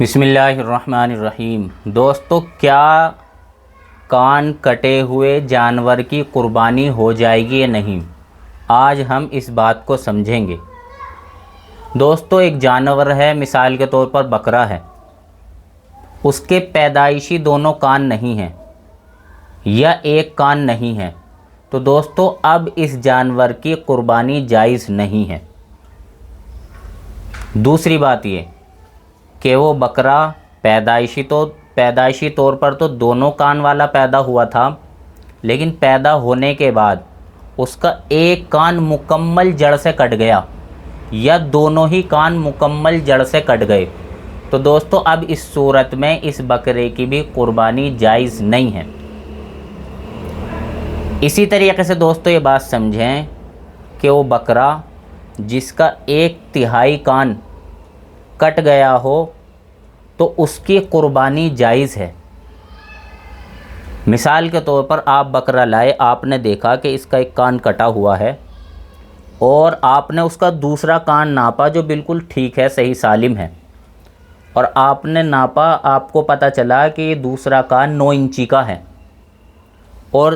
بسم اللہ الرحمن الرحیم۔ دوستو، کیا کان کٹے ہوئے جانور کی قربانی ہو جائے گی یا نہیں؟ آج ہم اس بات کو سمجھیں گے۔ دوستو، ایک جانور ہے، مثال کے طور پر بکرا ہے، اس کے پیدائشی دونوں کان نہیں ہیں یا ایک کان نہیں ہے، تو دوستو اب اس جانور کی قربانی جائز نہیں ہے۔ دوسری بات یہ کہ وہ بکرا پیدائشی طور پر تو دونوں کان والا پیدا ہوا تھا، لیکن پیدا ہونے کے بعد اس کا ایک کان مکمل جڑ سے کٹ گیا یا دونوں ہی کان مکمل جڑ سے کٹ گئے، تو دوستو اب اس صورت میں اس بکرے کی بھی قربانی جائز نہیں ہے۔ اسی طریقے سے دوستو یہ بات سمجھیں کہ وہ بکرا جس کا 1/3 کان کٹ گیا ہو تو اس کی قربانی جائز ہے۔ مثال کے طور پر آپ بکرا لائے، آپ نے دیکھا کہ اس کا ایک کان کٹا ہوا ہے اور آپ نے اس کا دوسرا کان ناپا جو بالکل ٹھیک ہے، صحیح سالم ہے، اور آپ نے ناپا، آپ کو پتہ چلا کہ یہ دوسرا کان 9 انچی کا ہے اور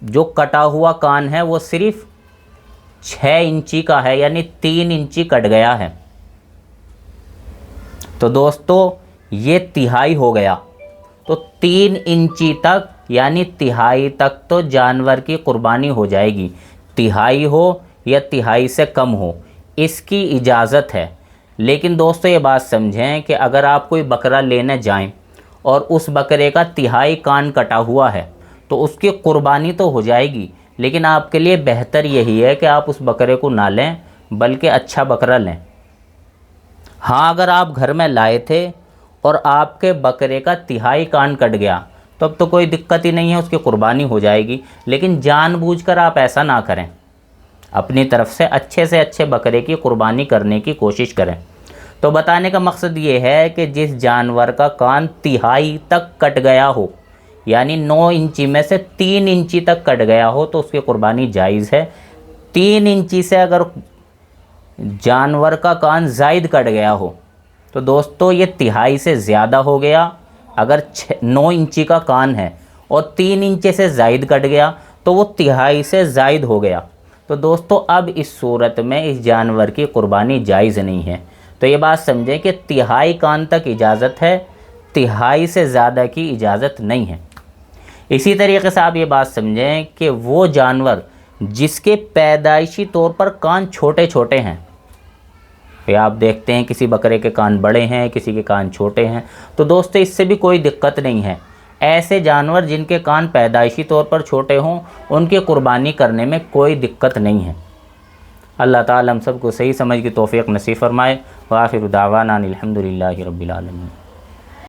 جو کٹا ہوا کان ہے وہ صرف 6 انچی کا ہے، یعنی 3 انچی کٹ گیا ہے، تو دوستو یہ 1/3 ہو گیا، تو 3 انچی تک یعنی 1/3 تک تو جانور کی قربانی ہو جائے گی، 1/3 ہو یا 1/3 سے کم ہو، اس کی اجازت ہے۔ لیکن دوستو یہ بات سمجھیں کہ اگر آپ کوئی بکرا لینے جائیں اور اس بکرے کا 1/3 کان کٹا ہوا ہے تو اس کی قربانی تو ہو جائے گی، لیکن آپ کے لیے بہتر یہی ہے کہ آپ اس بکرے کو نہ لیں بلکہ اچھا بکرا لیں۔ ہاں، اگر آپ گھر میں لائے تھے اور آپ کے بکرے کا 1/3 کان کٹ گیا تو اب تو کوئی دقت ہی نہیں ہے، اس کی قربانی ہو جائے گی، لیکن جان بوجھ کر آپ ایسا نہ کریں، اپنی طرف سے اچھے بکرے کی قربانی کرنے کی کوشش کریں۔ تو بتانے کا مقصد یہ ہے کہ جس جانور کا کان 1/3 تک کٹ گیا ہو، یعنی 9 انچی میں سے 3 انچی تک کٹ گیا ہو، تو اس کی قربانی جائز ہے۔ 3 انچی سے اگر جانور کا کان زائد کٹ گیا ہو تو دوستو یہ 1/3 سے زیادہ ہو گیا۔ اگر 9 انچی کا کان ہے اور 3 انچی سے زائد کٹ گیا تو وہ 1/3 سے زائد ہو گیا، تو دوستو اب اس صورت میں اس جانور کی قربانی جائز نہیں ہے۔ تو یہ بات سمجھیں کہ 1/3 کان تک اجازت ہے، 1/3 سے زیادہ کی اجازت نہیں ہے۔ اسی طریقے سے آپ یہ بات سمجھیں کہ وہ جانور جس کے پیدائشی طور پر کان چھوٹے ہیں، آپ دیکھتے ہیں کسی بکرے کے کان بڑے ہیں، کسی کے کان چھوٹے ہیں، تو دوستو اس سے بھی کوئی دقت نہیں ہے۔ ایسے جانور جن کے کان پیدائشی طور پر چھوٹے ہوں ان کی قربانی کرنے میں کوئی دقت نہیں ہے۔ اللہ تعالیٰ ہم سب کو صحیح سمجھ کی توفیق نصیب فرمائے۔ وآخر دعوانا الحمدللہ رب العالمین۔